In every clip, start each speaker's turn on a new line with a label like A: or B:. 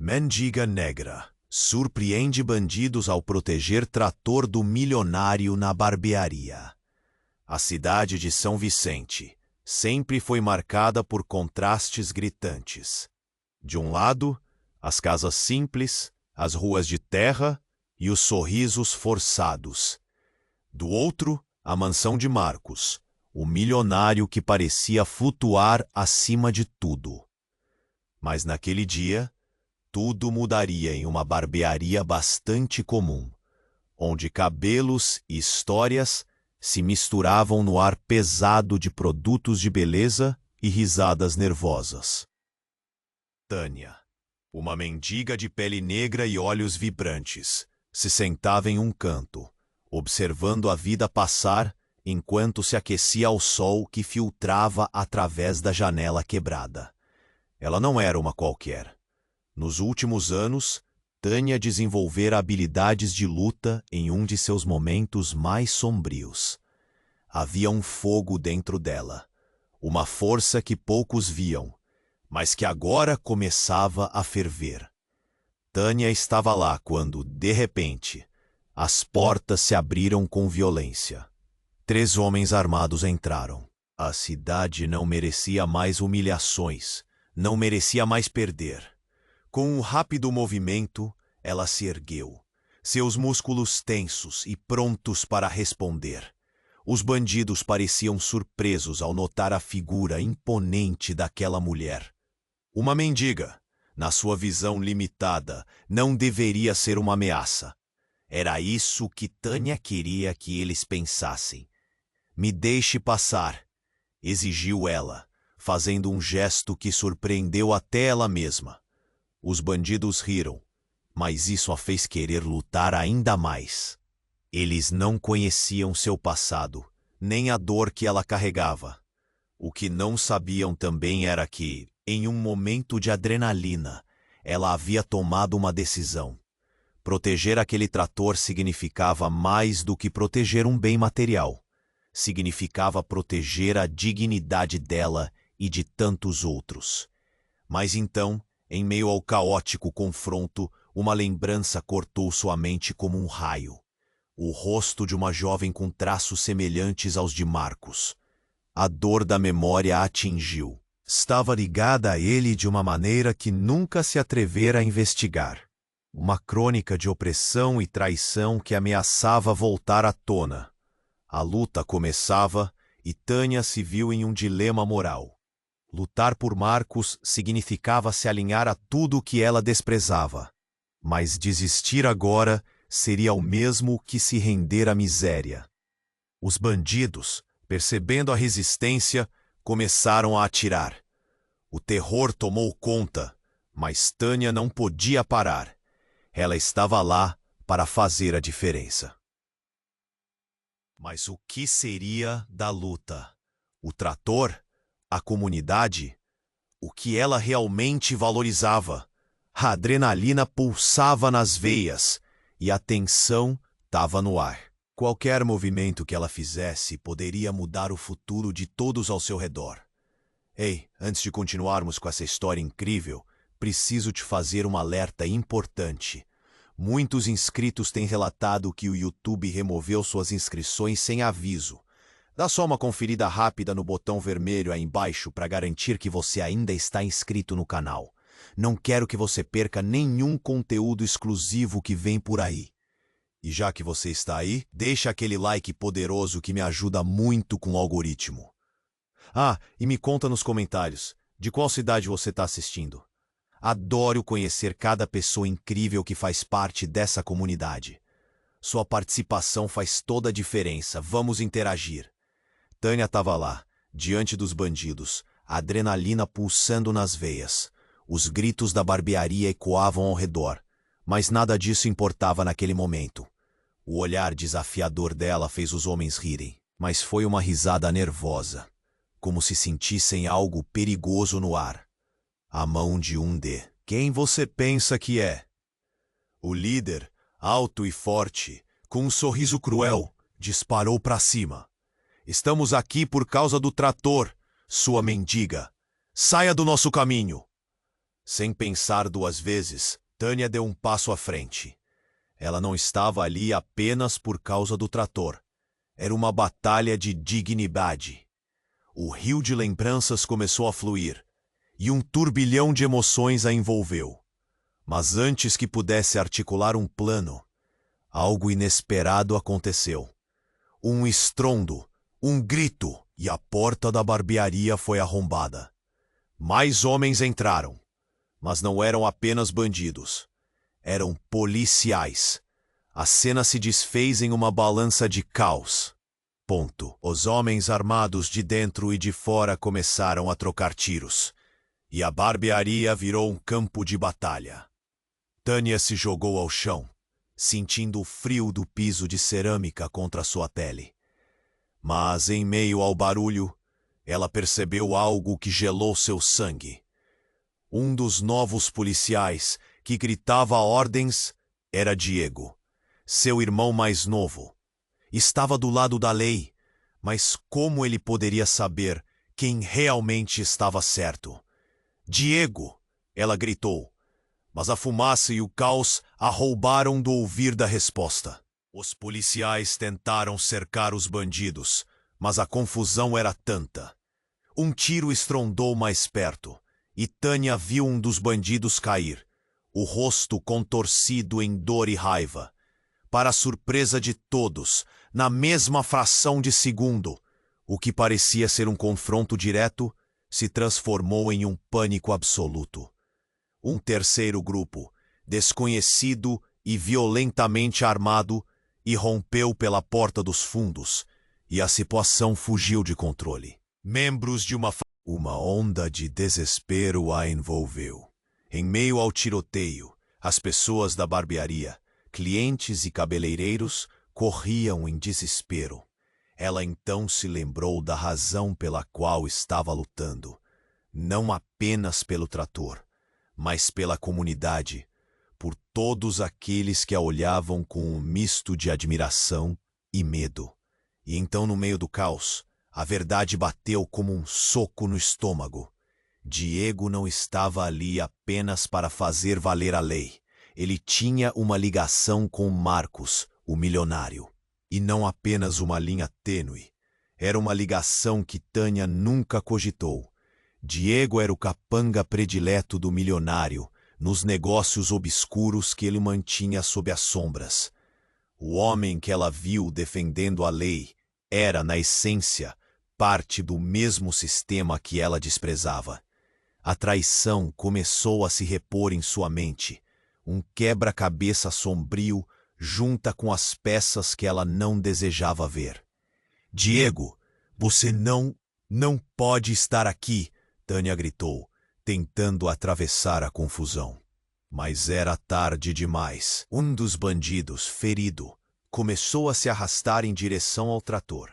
A: Mendiga negra surpreende bandidos ao proteger trator do milionário na barbearia. A cidade de São Vicente sempre foi marcada por contrastes gritantes. De um lado, as casas simples, as ruas de terra e os sorrisos forçados. Do outro, a mansão de Marcos, o milionário que parecia flutuar acima de tudo. Mas naquele dia, tudo mudaria em uma barbearia bastante comum, onde cabelos e histórias se misturavam no ar pesado de produtos de beleza e risadas nervosas. Tânia, uma mendiga de pele negra e olhos vibrantes, se sentava em um canto, observando a vida passar enquanto se aquecia ao sol que filtrava através da janela quebrada. Ela não era uma qualquer. Nos últimos anos, Tânia desenvolvera habilidades de luta em um de seus momentos mais sombrios. Havia um fogo dentro dela, uma força que poucos viam, mas que agora começava a ferver. Tânia estava lá quando, de repente, as portas se abriram com violência. 3 homens armados entraram. A cidade não merecia mais humilhações, não merecia mais perder. Com um rápido movimento, ela se ergueu, seus músculos tensos e prontos para responder. Os bandidos pareciam surpresos ao notar a figura imponente daquela mulher. Uma mendiga, na sua visão limitada, não deveria ser uma ameaça. Era isso que Tânia queria que eles pensassem. "Me deixe passar", exigiu ela, fazendo um gesto que surpreendeu até ela mesma. Os bandidos riram, mas isso a fez querer lutar ainda mais. Eles não conheciam seu passado, nem a dor que ela carregava. O que não sabiam também era que, em um momento de adrenalina, ela havia tomado uma decisão. Proteger aquele trator significava mais do que proteger um bem material. Significava proteger a dignidade dela e de tantos outros. Mas então, em meio ao caótico confronto, uma lembrança cortou sua mente como um raio. O rosto de uma jovem com traços semelhantes aos de Marcos. A dor da memória a atingiu. Estava ligada a ele de uma maneira que nunca se atrevera a investigar. Uma crônica de opressão e traição que ameaçava voltar à tona. A luta começava e Tânia se viu em um dilema moral. Lutar por Marcos significava se alinhar a tudo o que ela desprezava. Mas desistir agora seria o mesmo que se render à miséria. Os bandidos, percebendo a resistência, começaram a atirar. O terror tomou conta, mas Tânia não podia parar. Ela estava lá para fazer a diferença. Mas o que seria da luta? O trator? A comunidade? O que ela realmente valorizava? A adrenalina pulsava nas veias e a tensão estava no ar. Qualquer movimento que ela fizesse poderia mudar o futuro de todos ao seu redor. Ei, antes de continuarmos com essa história incrível, preciso te fazer um alerta importante. Muitos inscritos têm relatado que o YouTube removeu suas inscrições sem aviso. Dá só uma conferida rápida no botão vermelho aí embaixo para garantir que você ainda está inscrito no canal. Não quero que você perca nenhum conteúdo exclusivo que vem por aí. E já que você está aí, deixa aquele like poderoso que me ajuda muito com o algoritmo. Ah, e me conta nos comentários, de qual cidade você está assistindo? Adoro conhecer cada pessoa incrível que faz parte dessa comunidade. Sua participação faz toda a diferença, vamos interagir. Tânia estava lá, diante dos bandidos, a adrenalina pulsando nas veias. Os gritos da barbearia ecoavam ao redor, mas nada disso importava naquele momento. O olhar desafiador dela fez os homens rirem, mas foi uma risada nervosa, como se sentissem algo perigoso no ar. A mão de um de quem você pensa que é? O líder, alto e forte, com um sorriso cruel, disparou para cima. Estamos aqui por causa do trator, sua mendiga. Saia do nosso caminho. Sem pensar duas vezes, Tânia deu um passo à frente. Ela não estava ali apenas por causa do trator. Era uma batalha de dignidade. O rio de lembranças começou a fluir, e um turbilhão de emoções a envolveu. Mas antes que pudesse articular um plano, algo inesperado aconteceu. Um estrondo, um grito, e a porta da barbearia foi arrombada. Mais homens entraram, mas não eram apenas bandidos. Eram policiais. A cena se desfez em uma balança de caos. Os homens armados de dentro e de fora começaram a trocar tiros, e a barbearia virou um campo de batalha. Tânia se jogou ao chão, sentindo o frio do piso de cerâmica contra sua pele. Mas, em meio ao barulho, ela percebeu algo que gelou seu sangue. Um dos novos policiais, que gritava ordens, era Diego, seu irmão mais novo. Estava do lado da lei, mas como ele poderia saber quem realmente estava certo? Diego! Ela gritou, mas a fumaça e o caos a roubaram do ouvir da resposta. Os policiais tentaram cercar os bandidos, mas a confusão era tanta. Um tiro estrondou mais perto, e Tânia viu um dos bandidos cair, o rosto contorcido em dor e raiva. Para a surpresa de todos, na mesma fração de segundo, o que parecia ser um confronto direto se transformou em um pânico absoluto. Um terceiro grupo, desconhecido e violentamente armado, irrompeu pela porta dos fundos, e a situação fugiu de controle. Membros de uma onda de desespero a envolveu. Em meio ao tiroteio, as pessoas da barbearia, clientes e cabeleireiros, corriam em desespero. Ela então se lembrou da razão pela qual estava lutando. Não apenas pelo trator, mas pela comunidade, por todos aqueles que a olhavam com um misto de admiração e medo. E então, no meio do caos, a verdade bateu como um soco no estômago. Diego não estava ali apenas para fazer valer a lei. Ele tinha uma ligação com Marcos, o milionário. E não apenas uma linha tênue. Era uma ligação que Tânia nunca cogitou. Diego era o capanga predileto do milionário, nos negócios obscuros que ele mantinha sob as sombras. O homem que ela viu defendendo a lei era, na essência, parte do mesmo sistema que ela desprezava. A traição começou a se repor em sua mente. Um quebra-cabeça sombrio junta com as peças que ela não desejava ver. Diego, você não pode estar aqui, Tânia gritou, tentando atravessar a confusão. Mas era tarde demais. Um dos bandidos, ferido, começou a se arrastar em direção ao trator.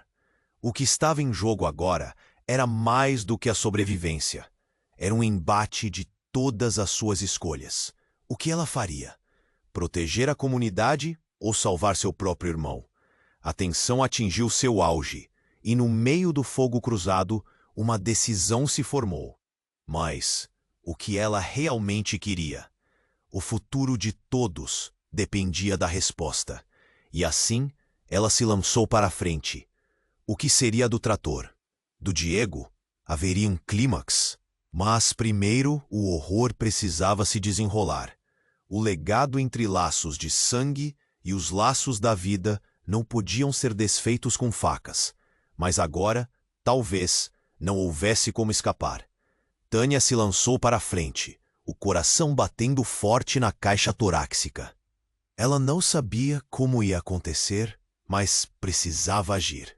A: O que estava em jogo agora era mais do que a sobrevivência. Era um embate de todas as suas escolhas. O que ela faria? Proteger a comunidade ou salvar seu próprio irmão? A tensão atingiu seu auge, e no meio do fogo cruzado, uma decisão se formou. Mas o que ela realmente queria? O futuro de todos dependia da resposta. E assim, ela se lançou para a frente. O que seria do trator? Do Diego? Haveria um clímax? Mas primeiro o horror precisava se desenrolar. O legado entre laços de sangue e os laços da vida não podiam ser desfeitos com facas. Mas agora, talvez, não houvesse como escapar. Tânia se lançou para a frente, o coração batendo forte na caixa torácica. Ela não sabia como ia acontecer, mas precisava agir.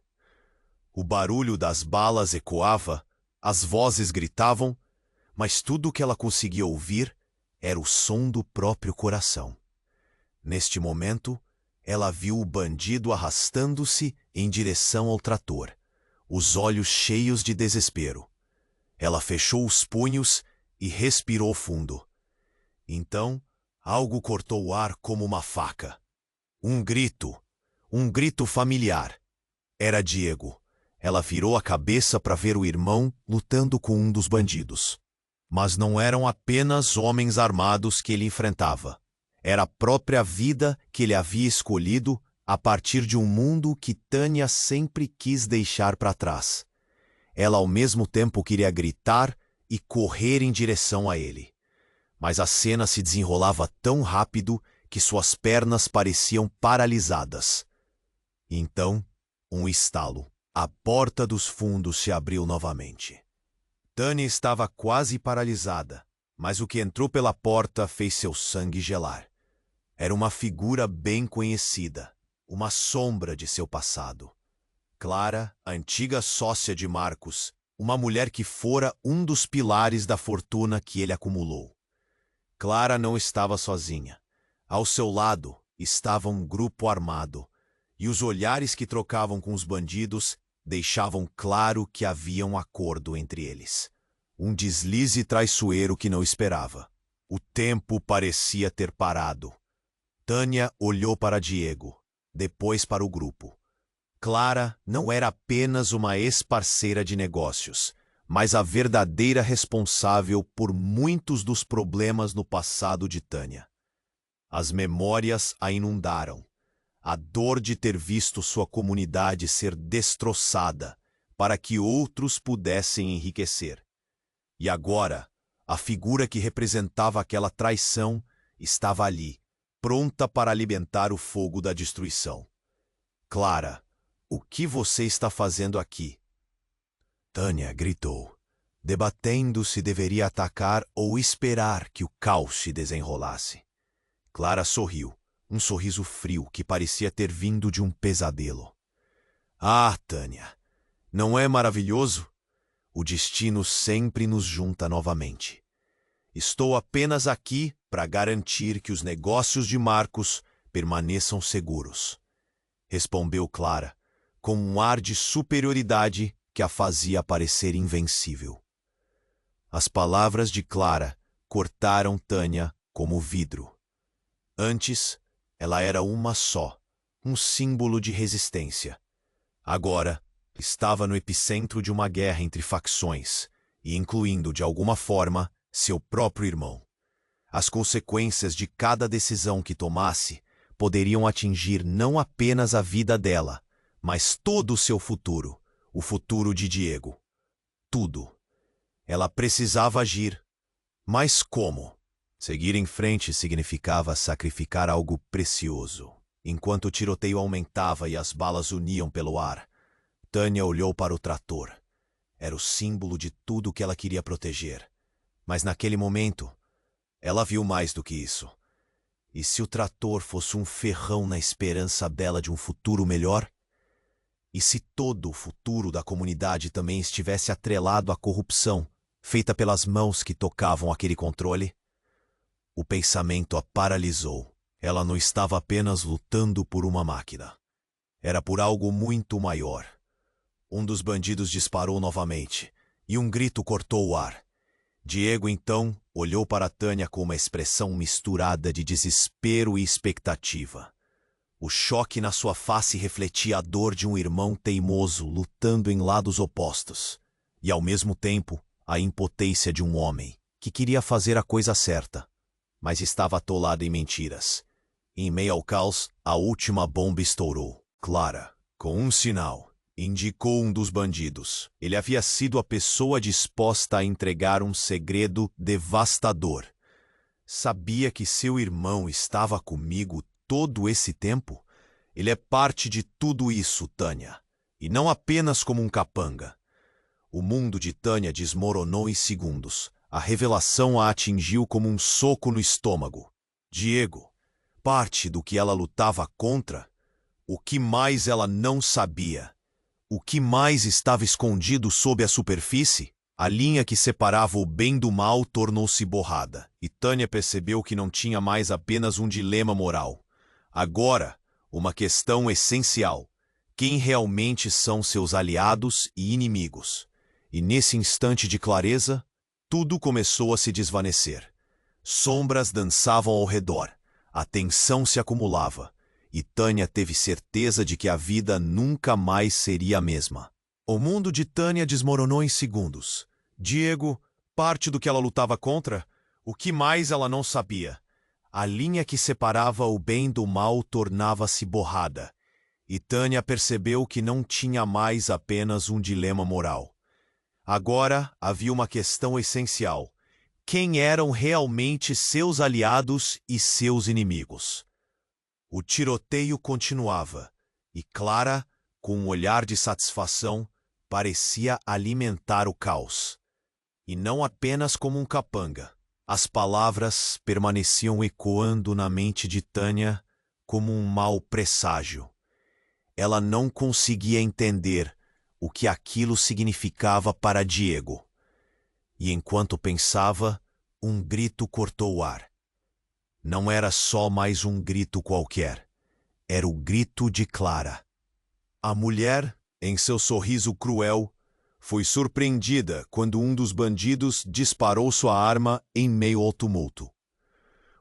A: O barulho das balas ecoava, as vozes gritavam, mas tudo o que ela conseguia ouvir era o som do próprio coração. Neste momento, ela viu o bandido arrastando-se em direção ao trator, os olhos cheios de desespero. Ela fechou os punhos e respirou fundo. Então, algo cortou o ar como uma faca. Um grito familiar. Era Diego. Ela virou a cabeça para ver o irmão lutando com um dos bandidos. Mas não eram apenas homens armados que ele enfrentava. Era a própria vida que ele havia escolhido a partir de um mundo que Tânia sempre quis deixar para trás. Ela ao mesmo tempo queria gritar e correr em direção a ele. Mas a cena se desenrolava tão rápido que suas pernas pareciam paralisadas. Então, um estalo. A porta dos fundos se abriu novamente. Tânia estava quase paralisada, mas o que entrou pela porta fez seu sangue gelar. Era uma figura bem conhecida, uma sombra de seu passado. Clara, a antiga sócia de Marcos, uma mulher que fora um dos pilares da fortuna que ele acumulou. Clara não estava sozinha. Ao seu lado estava um grupo armado, e os olhares que trocavam com os bandidos deixavam claro que havia um acordo entre eles. Um deslize traiçoeiro que não esperava. O tempo parecia ter parado. Tânia olhou para Diego, depois para o grupo. Clara não era apenas uma ex-parceira de negócios, mas a verdadeira responsável por muitos dos problemas no passado de Tânia. As memórias a inundaram. A dor de ter visto sua comunidade ser destroçada para que outros pudessem enriquecer. E agora, a figura que representava aquela traição estava ali, pronta para alimentar o fogo da destruição. Clara, o que você está fazendo aqui? Tânia gritou, debatendo se deveria atacar ou esperar que o caos se desenrolasse. Clara sorriu, um sorriso frio que parecia ter vindo de um pesadelo. Ah, Tânia, não é maravilhoso? O destino sempre nos junta novamente. Estou apenas aqui para garantir que os negócios de Marcos permaneçam seguros. Respondeu Clara, com um ar de superioridade que a fazia parecer invencível. As palavras de Clara cortaram Tânia como vidro. Antes, ela era uma só, um símbolo de resistência. Agora, estava no epicentro de uma guerra entre facções, e incluindo, de alguma forma, seu próprio irmão. As consequências de cada decisão que tomasse poderiam atingir não apenas a vida dela, mas todo o seu futuro, o futuro de Diego. Tudo. Ela precisava agir. Mas como? Seguir em frente significava sacrificar algo precioso. Enquanto o tiroteio aumentava e as balas uniam pelo ar, Tânia olhou para o trator. Era o símbolo de tudo que ela queria proteger. Mas naquele momento, ela viu mais do que isso. E se o trator fosse um ferrão na esperança dela de um futuro melhor? E se todo o futuro da comunidade também estivesse atrelado à corrupção, feita pelas mãos que tocavam aquele controle? O pensamento a paralisou. Ela não estava apenas lutando por uma máquina. Era por algo muito maior. Um dos bandidos disparou novamente, e um grito cortou o ar. Diego, então, olhou para Tânia com uma expressão misturada de desespero e expectativa. O choque na sua face refletia a dor de um irmão teimoso lutando em lados opostos, e, ao mesmo tempo, a impotência de um homem que queria fazer a coisa certa, mas estava atolado em mentiras. Em meio ao caos, a última bomba estourou. Clara, com um sinal, indicou um dos bandidos. Ele havia sido a pessoa disposta a entregar um segredo devastador. Sabia que seu irmão estava comigo todo esse tempo? Ele é parte de tudo isso, Tânia. E não apenas como um capanga. O mundo de Tânia desmoronou em segundos. A revelação a atingiu como um soco no estômago. Diego, parte do que ela lutava contra? O que mais ela não sabia? O que mais estava escondido sob a superfície? A linha que separava o bem do mal tornou-se borrada, e Tânia percebeu que não tinha mais apenas um dilema moral. Agora, uma questão essencial. Quem realmente são seus aliados e inimigos? E nesse instante de clareza, tudo começou a se desvanecer. Sombras dançavam ao redor, a tensão se acumulava, e Tânia teve certeza de que a vida nunca mais seria a mesma. O mundo de Tânia desmoronou em segundos. Diego, parte do que ela lutava contra? O que mais ela não sabia? A linha que separava o bem do mal tornava-se borrada, e Tânia percebeu que não tinha mais apenas um dilema moral. Agora havia uma questão essencial: quem eram realmente seus aliados e seus inimigos? O tiroteio continuava, e Clara, com um olhar de satisfação, parecia alimentar o caos. E não apenas como um capanga. As palavras permaneciam ecoando na mente de Tânia como um mau presságio. Ela não conseguia entender o que aquilo significava para Diego. E enquanto pensava, um grito cortou o ar. Não era só mais um grito qualquer. Era o grito de Clara. A mulher, em seu sorriso cruel, foi surpreendida quando um dos bandidos disparou sua arma em meio ao tumulto.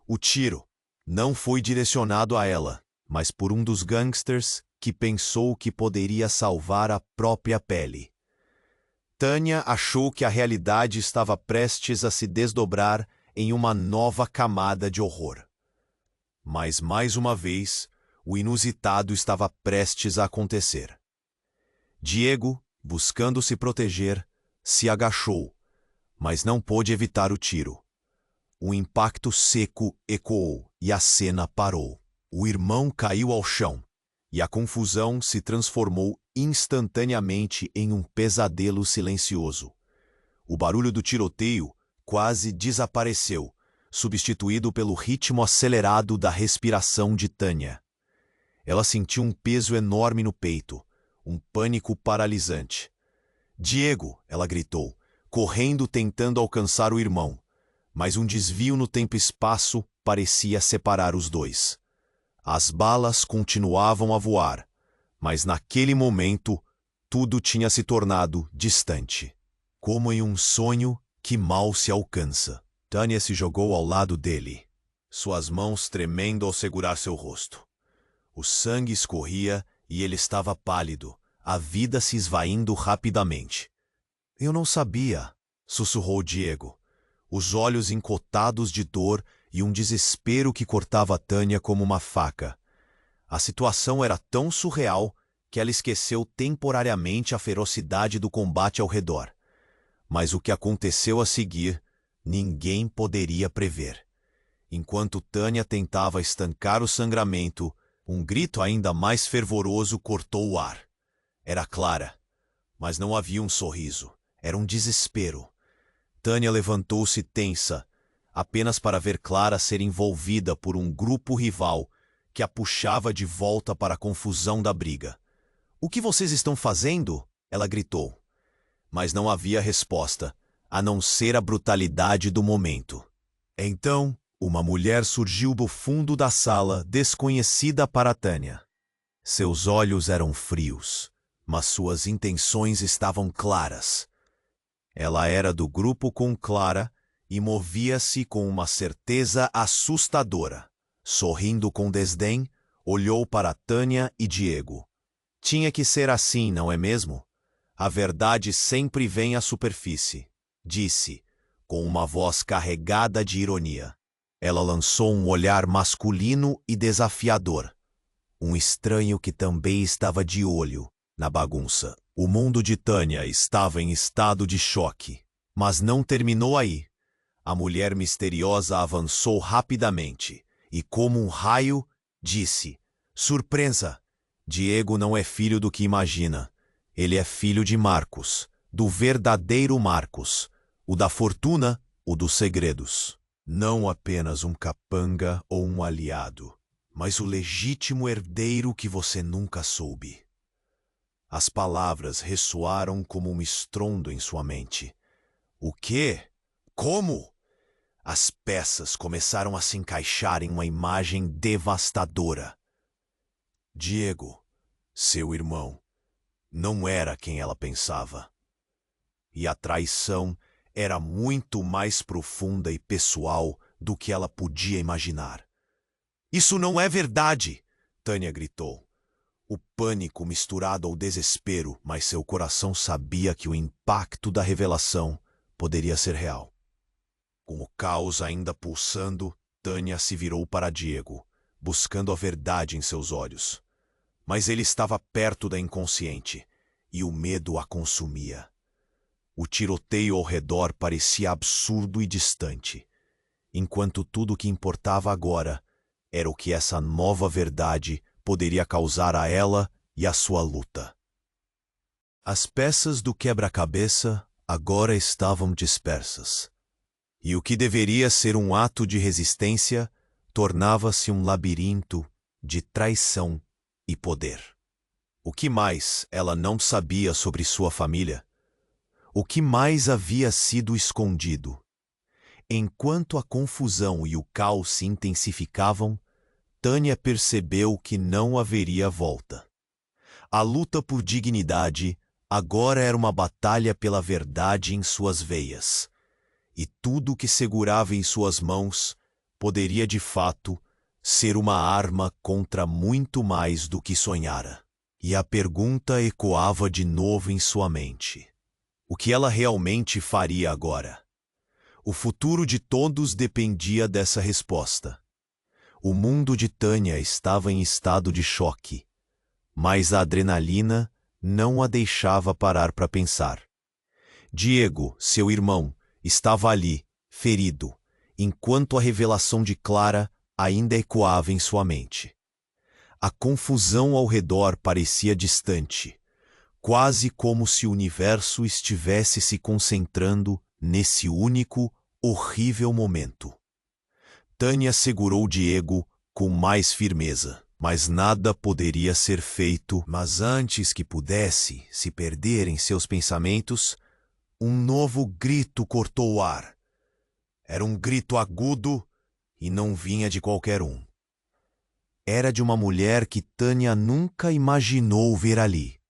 A: O tiro não foi direcionado a ela, mas por um dos gangsters que pensou que poderia salvar a própria pele. Tânia achou que a realidade estava prestes a se desdobrar em uma nova camada de horror. Mas, mais uma vez, o inusitado estava prestes a acontecer. Diego, buscando se proteger, se agachou, mas não pôde evitar o tiro. Um impacto seco ecoou e a cena parou. O irmão caiu ao chão e a confusão se transformou instantaneamente em um pesadelo silencioso. O barulho do tiroteio quase desapareceu, substituído pelo ritmo acelerado da respiração de Tânia. Ela sentiu um peso enorme no peito, um pânico paralisante. "Diego!" ela gritou, correndo tentando alcançar o irmão, mas um desvio no tempo e espaço parecia separar os dois. As balas continuavam a voar, mas naquele momento tudo tinha se tornado distante. Como em um sonho que mal se alcança. Tânia se jogou ao lado dele, suas mãos tremendo ao segurar seu rosto. O sangue escorria e ele estava pálido, a vida se esvaindo rapidamente. "Eu não sabia", sussurrou Diego, os olhos encotados de dor e um desespero que cortava Tânia como uma faca. A situação era tão surreal que ela esqueceu temporariamente a ferocidade do combate ao redor. Mas o que aconteceu a seguir, ninguém poderia prever. Enquanto Tânia tentava estancar o sangramento, um grito ainda mais fervoroso cortou o ar. Era Clara, mas não havia um sorriso, era um desespero. Tânia levantou-se tensa, apenas para ver Clara ser envolvida por um grupo rival que a puxava de volta para a confusão da briga. "O que vocês estão fazendo?" ela gritou. Mas não havia resposta, a não ser a brutalidade do momento. Então, uma mulher surgiu do fundo da sala, desconhecida para Tânia. Seus olhos eram frios, mas suas intenções estavam claras. Ela era do grupo com Clara e movia-se com uma certeza assustadora. Sorrindo com desdém, olhou para Tânia e Diego. "Tinha que ser assim, não é mesmo? A verdade sempre vem à superfície", disse, com uma voz carregada de ironia. Ela lançou um olhar masculino e desafiador. Um estranho que também estava de olho na bagunça. O mundo de Tânia estava em estado de choque. Mas não terminou aí. A mulher misteriosa avançou rapidamente e, como um raio, disse: "Surpresa! Diego não é filho do que imagina. Ele é filho de Marcos, do verdadeiro Marcos, o da fortuna, o dos segredos. Não apenas um capanga ou um aliado, mas o legítimo herdeiro que você nunca soube." As palavras ressoaram como um estrondo em sua mente. "O quê? Como?" As peças começaram a se encaixar em uma imagem devastadora. Diego, seu irmão, não era quem ela pensava. E a traição era muito mais profunda e pessoal do que ela podia imaginar. "Isso não é verdade!" Tânia gritou. O pânico misturado ao desespero, mas seu coração sabia que o impacto da revelação poderia ser real. Com o caos ainda pulsando, Tânia se virou para Diego, buscando a verdade em seus olhos. Mas ele estava perto da inconsciente, e o medo a consumia. O tiroteio ao redor parecia absurdo e distante, enquanto tudo o que importava agora era o que essa nova verdade poderia causar a ela e a sua luta. As peças do quebra-cabeça agora estavam dispersas, e o que deveria ser um ato de resistência tornava-se um labirinto de traição e poder. O que mais ela não sabia sobre sua família? O que mais havia sido escondido? Enquanto a confusão e o caos se intensificavam, Tânia percebeu que não haveria volta. A luta por dignidade agora era uma batalha pela verdade em suas veias, e tudo o que segurava em suas mãos poderia de fato ser uma arma contra muito mais do que sonhara. E a pergunta ecoava de novo em sua mente. O que ela realmente faria agora? O futuro de todos dependia dessa resposta. O mundo de Tânia estava em estado de choque, mas a adrenalina não a deixava parar para pensar. Diego, seu irmão, estava ali, ferido, enquanto a revelação de Clara ainda ecoava em sua mente. A confusão ao redor parecia distante, quase como se o universo estivesse se concentrando nesse único, horrível momento. Tânia segurou Diego com mais firmeza, mas nada poderia ser feito. Mas antes que pudesse se perder em seus pensamentos, um novo grito cortou o ar. Era um grito agudo e não vinha de qualquer um. Era de uma mulher que Tânia nunca imaginou ver ali.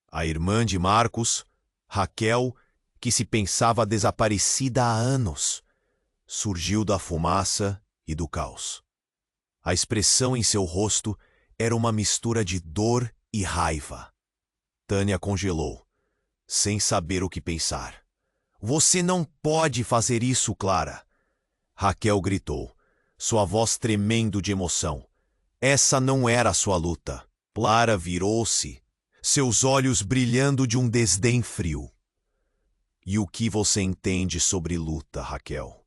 A: A irmã de Marcos, Raquel, que se pensava desaparecida há anos, surgiu da fumaça e do caos. A expressão em seu rosto era uma mistura de dor e raiva. Tânia congelou, sem saber o que pensar. Você não pode fazer isso, Clara! Raquel gritou, sua voz tremendo de emoção. Essa não era a sua luta. Clara virou-se, seus olhos brilhando de um desdém frio. E o que você entende sobre luta, Raquel?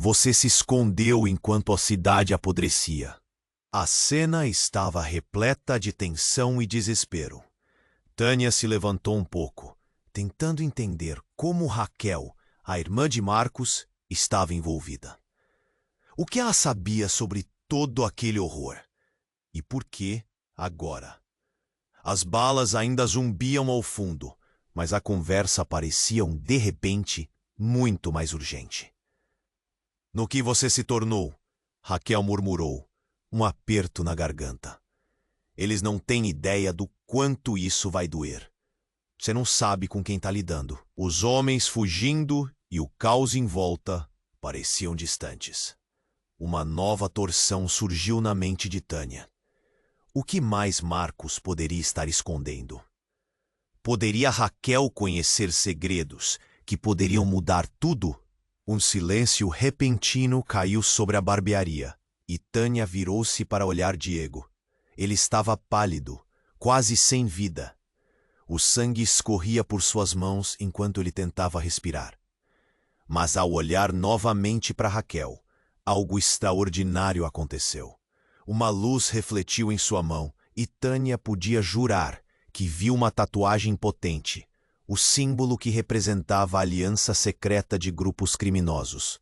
A: Você se escondeu enquanto a cidade apodrecia. A cena estava repleta de tensão e desespero. Tânia se levantou um pouco, tentando entender como Raquel, a irmã de Marcos, estava envolvida. O que ela sabia sobre todo aquele horror? E por que agora? As balas ainda zumbiam ao fundo, mas a conversa parecia, de repente, muito mais urgente. No que você se tornou? Raquel murmurou, um aperto na garganta. Eles não têm ideia do quanto isso vai doer. Você não sabe com quem está lidando. Os homens fugindo e o caos em volta pareciam distantes. Uma nova torção surgiu na mente de Tânia. O que mais Marcos poderia estar escondendo? Poderia Raquel conhecer segredos que poderiam mudar tudo? Um silêncio repentino caiu sobre a barbearia, e Tânia virou-se para olhar Diego. Ele estava pálido, quase sem vida. O sangue escorria por suas mãos enquanto ele tentava respirar. Mas ao olhar novamente para Raquel, algo extraordinário aconteceu. Uma luz refletiu em sua mão e Tânia podia jurar que viu uma tatuagem potente, o símbolo que representava a aliança secreta de grupos criminosos.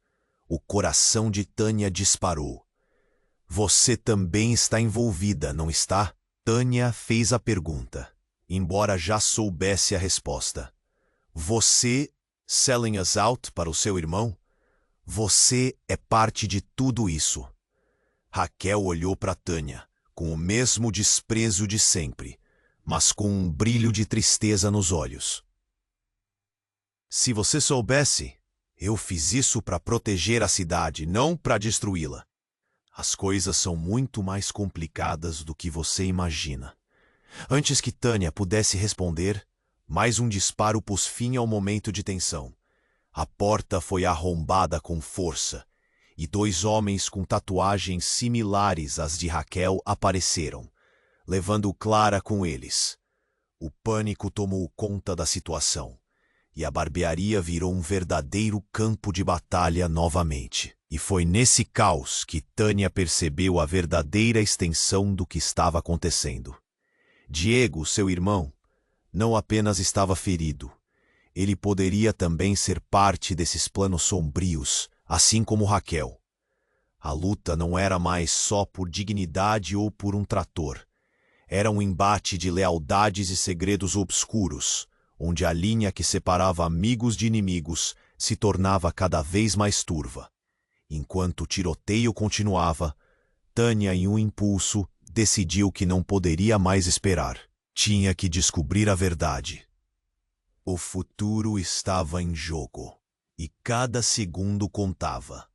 A: O coração de Tânia disparou. Você também está envolvida, não está? Tânia fez a pergunta, embora já soubesse a resposta. Você, selling us out para o seu irmão? Você é parte de tudo isso. Raquel olhou para Tânia, com o mesmo desprezo de sempre, mas com um brilho de tristeza nos olhos. Se você soubesse, eu fiz isso para proteger a cidade, não para destruí-la. As coisas são muito mais complicadas do que você imagina. Antes que Tânia pudesse responder, mais um disparo pôs fim ao momento de tensão. A porta foi arrombada com força, e 2 homens com tatuagens similares às de Raquel apareceram, levando Clara com eles. O pânico tomou conta da situação, e a barbearia virou um verdadeiro campo de batalha novamente. E foi nesse caos que Tânia percebeu a verdadeira extensão do que estava acontecendo. Diego, seu irmão, não apenas estava ferido, ele poderia também ser parte desses planos sombrios, assim como Raquel. A luta não era mais só por dignidade ou por um trator. Era um embate de lealdades e segredos obscuros, onde a linha que separava amigos de inimigos se tornava cada vez mais turva. Enquanto o tiroteio continuava, Tânia, em um impulso, decidiu que não poderia mais esperar. Tinha que descobrir a verdade. O futuro estava em jogo, e cada segundo contava.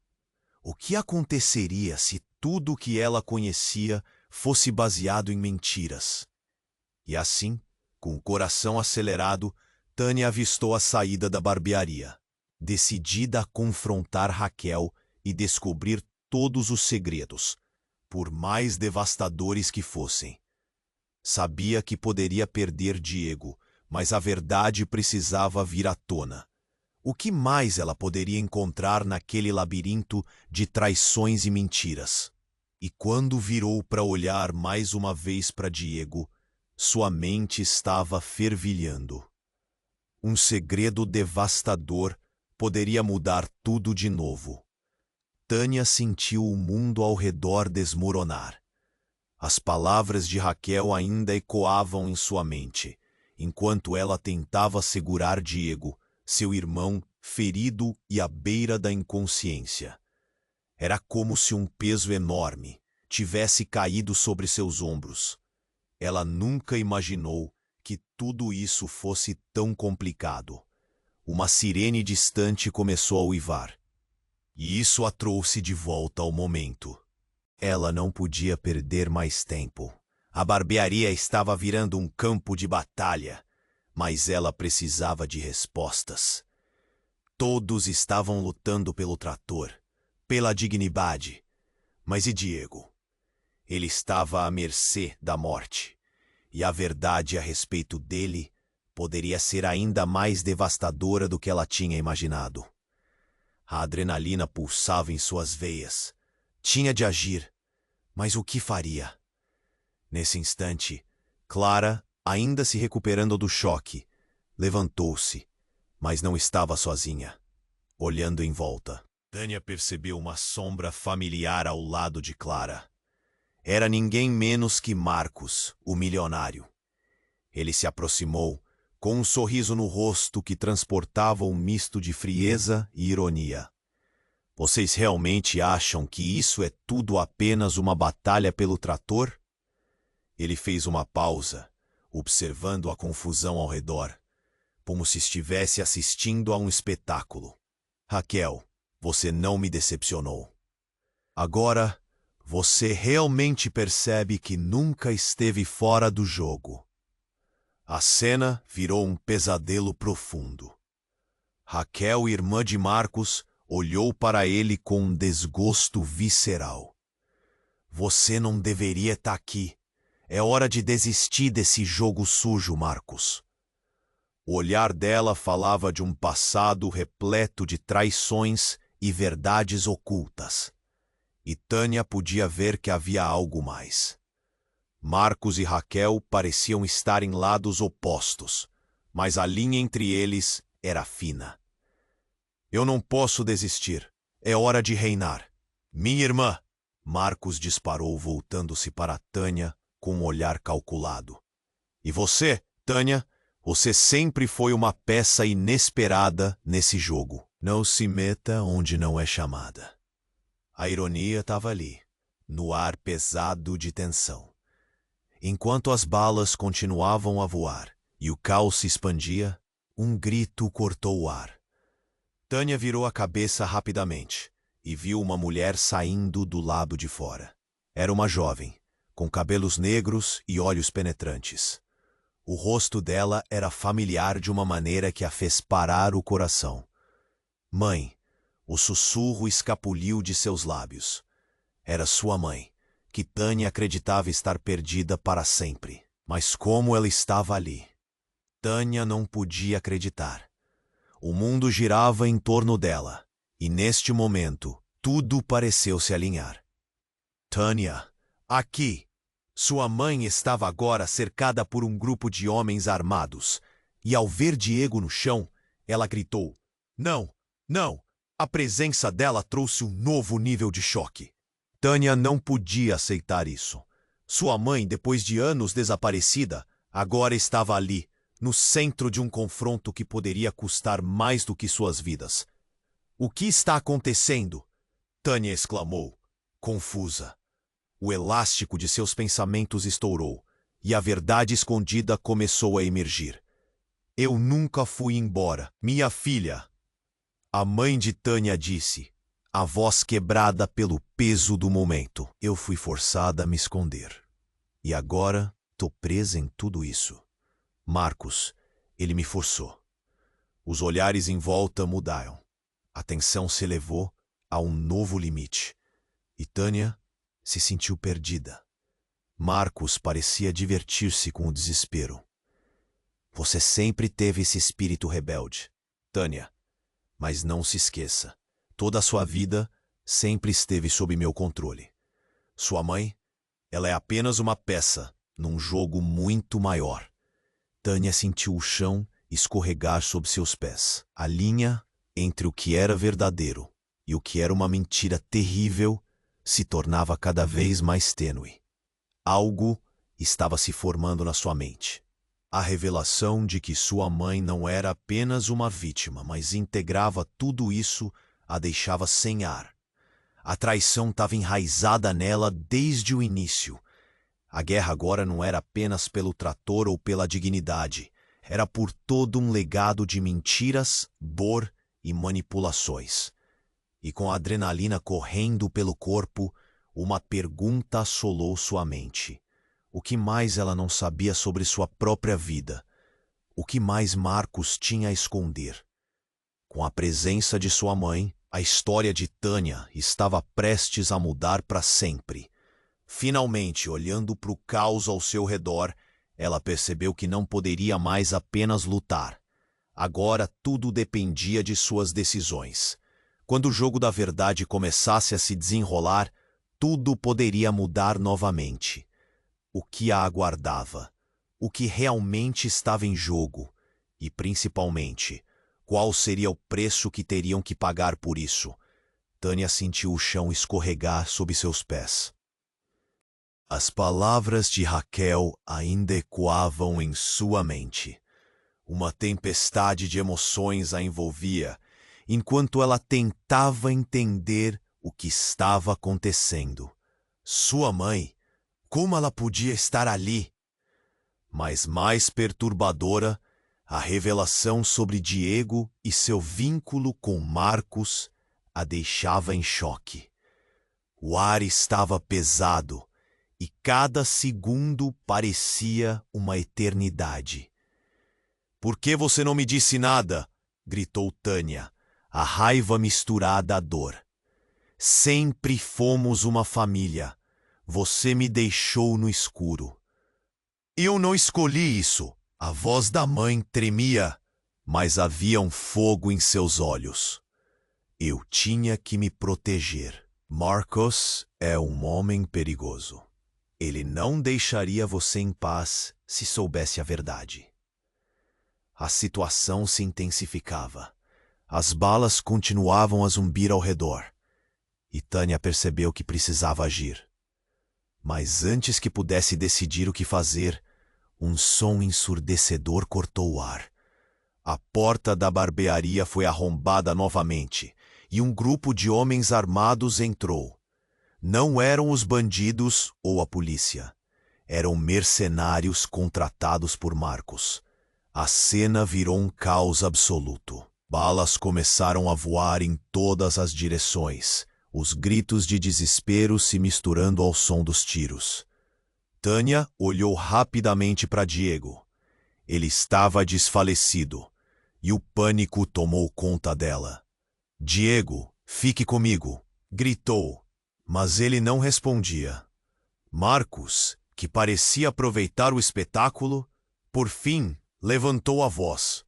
A: O que aconteceria se tudo o que ela conhecia fosse baseado em mentiras? E assim, com o coração acelerado, Tânia avistou a saída da barbearia, decidida a confrontar Raquel e descobrir todos os segredos, por mais devastadores que fossem. Sabia que poderia perder Diego, mas a verdade precisava vir à tona. O que mais ela poderia encontrar naquele labirinto de traições e mentiras? E quando virou para olhar mais uma vez para Diego, sua mente estava fervilhando. Um segredo devastador poderia mudar tudo de novo. Tânia sentiu o mundo ao redor desmoronar. As palavras de Raquel ainda ecoavam em sua mente, enquanto ela tentava segurar Diego, seu irmão, ferido e à beira da inconsciência. Era como se um peso enorme tivesse caído sobre seus ombros. Ela nunca imaginou que tudo isso fosse tão complicado. Uma sirene distante começou a uivar, e isso a trouxe de volta ao momento. Ela não podia perder mais tempo. A barbearia estava virando um campo de batalha, mas ela precisava de respostas. Todos estavam lutando pelo trator, pela dignidade. Mas e Diego? Ele estava à mercê da morte, e a verdade a respeito dele poderia ser ainda mais devastadora do que ela tinha imaginado. A adrenalina pulsava em suas veias. Tinha de agir, mas o que faria? Nesse instante, Clara, ainda se recuperando do choque, levantou-se, mas não estava sozinha. Olhando em volta, Tânia percebeu uma sombra familiar ao lado de Clara. Era ninguém menos que Marcos, o milionário. Ele se aproximou, com um sorriso no rosto que transportava um misto de frieza e ironia. Vocês realmente acham que isso é tudo apenas uma batalha pelo trator? Ele fez uma pausa, observando a confusão ao redor, como se estivesse assistindo a um espetáculo. Raquel, você não me decepcionou. Agora, você realmente percebe que nunca esteve fora do jogo. A cena virou um pesadelo profundo. Raquel, irmã de Marcos, olhou para ele com um desgosto visceral. Você não deveria estar aqui. É hora de desistir desse jogo sujo, Marcos. O olhar dela falava de um passado repleto de traições e verdades ocultas. E Tânia podia ver que havia algo mais. Marcos e Raquel pareciam estar em lados opostos, mas a linha entre eles era fina. Eu não posso desistir. É hora de reinar. Minha irmã! Marcos disparou, voltando-se para Tânia com um olhar calculado. E você, Tânia? Você sempre foi uma peça inesperada nesse jogo. Não se meta onde não é chamada. A ironia estava ali, no ar pesado de tensão. Enquanto as balas continuavam a voar e o caos se expandia, um grito cortou o ar. Tânia virou a cabeça rapidamente e viu uma mulher saindo do lado de fora. Era uma jovem, com cabelos negros e olhos penetrantes. O rosto dela era familiar de uma maneira que a fez parar o coração. Mãe, o sussurro escapuliu de seus lábios. Era sua mãe, que Tânia acreditava estar perdida para sempre. Mas como ela estava ali? Tânia não podia acreditar. O mundo girava em torno dela, e neste momento, tudo pareceu se alinhar. Tânia, aqui! Sua mãe estava agora cercada por um grupo de homens armados, e ao ver Diego no chão, ela gritou: Não, não! A presença dela trouxe um novo nível de choque. Tânia não podia aceitar isso. Sua mãe, depois de anos desaparecida, agora estava ali, no centro de um confronto que poderia custar mais do que suas vidas. O que está acontecendo? Tânia exclamou, confusa. O elástico de seus pensamentos estourou, e a verdade escondida começou a emergir. Eu nunca fui embora, minha filha. A mãe de Tânia disse, a voz quebrada pelo peso do momento. Eu fui forçada a me esconder. E agora tô presa em tudo isso. Marcos, ele me forçou. Os olhares em volta mudaram. A tensão se elevou a um novo limite. E Tânia se sentiu perdida. Marcos parecia divertir-se com o desespero. Você sempre teve esse espírito rebelde, Tânia. Mas não se esqueça, toda a sua vida sempre esteve sob meu controle. Sua mãe, ela é apenas uma peça num jogo muito maior. Tânia sentiu o chão escorregar sob seus pés. A linha entre o que era verdadeiro e o que era uma mentira terrível se tornava cada vez mais tênue. Algo estava se formando na sua mente. A revelação de que sua mãe não era apenas uma vítima, mas integrava tudo isso, a deixava sem ar. A traição estava enraizada nela desde o início. A guerra agora não era apenas pelo trator ou pela dignidade. Era por todo um legado de mentiras, dor e manipulações. E com a adrenalina correndo pelo corpo, uma pergunta assolou sua mente. O que mais ela não sabia sobre sua própria vida? O que mais Marcos tinha a esconder? Com a presença de sua mãe, a história de Tânia estava prestes a mudar para sempre. Finalmente, olhando para o caos ao seu redor, ela percebeu que não poderia mais apenas lutar. Agora tudo dependia de suas decisões. Quando o jogo da verdade começasse a se desenrolar, tudo poderia mudar novamente. O que a aguardava? O que realmente estava em jogo? E, principalmente, qual seria o preço que teriam que pagar por isso? Tânia sentiu o chão escorregar sob seus pés. As palavras de Raquel ainda ecoavam em sua mente. Uma tempestade de emoções a envolvia, enquanto ela tentava entender o que estava acontecendo. Sua mãe, como ela podia estar ali? Mas mais perturbadora, a revelação sobre Diego e seu vínculo com Marcos a deixava em choque. O ar estava pesado e cada segundo parecia uma eternidade. Por que você não me disse nada? Gritou Tânia, a raiva misturada à dor. Sempre fomos uma família. Você me deixou no escuro. Eu não escolhi isso. A voz da mãe tremia, mas havia um fogo em seus olhos. Eu tinha que me proteger. Marcos é um homem perigoso. Ele não deixaria você em paz se soubesse a verdade. A situação se intensificava. As balas continuavam a zumbir ao redor. E Tânia percebeu que precisava agir. Mas antes que pudesse decidir o que fazer, um som ensurdecedor cortou o ar. A porta da barbearia foi arrombada novamente, e um grupo de homens armados entrou. Não eram os bandidos ou a polícia. Eram mercenários contratados por Marcos. A cena virou um caos absoluto. Balas começaram a voar em todas as direções, os gritos de desespero se misturando ao som dos tiros. Tânia olhou rapidamente para Diego. Ele estava desfalecido, e o pânico tomou conta dela. Diego, fique comigo, gritou, mas ele não respondia. Marcos, que parecia aproveitar o espetáculo, por fim, levantou a voz.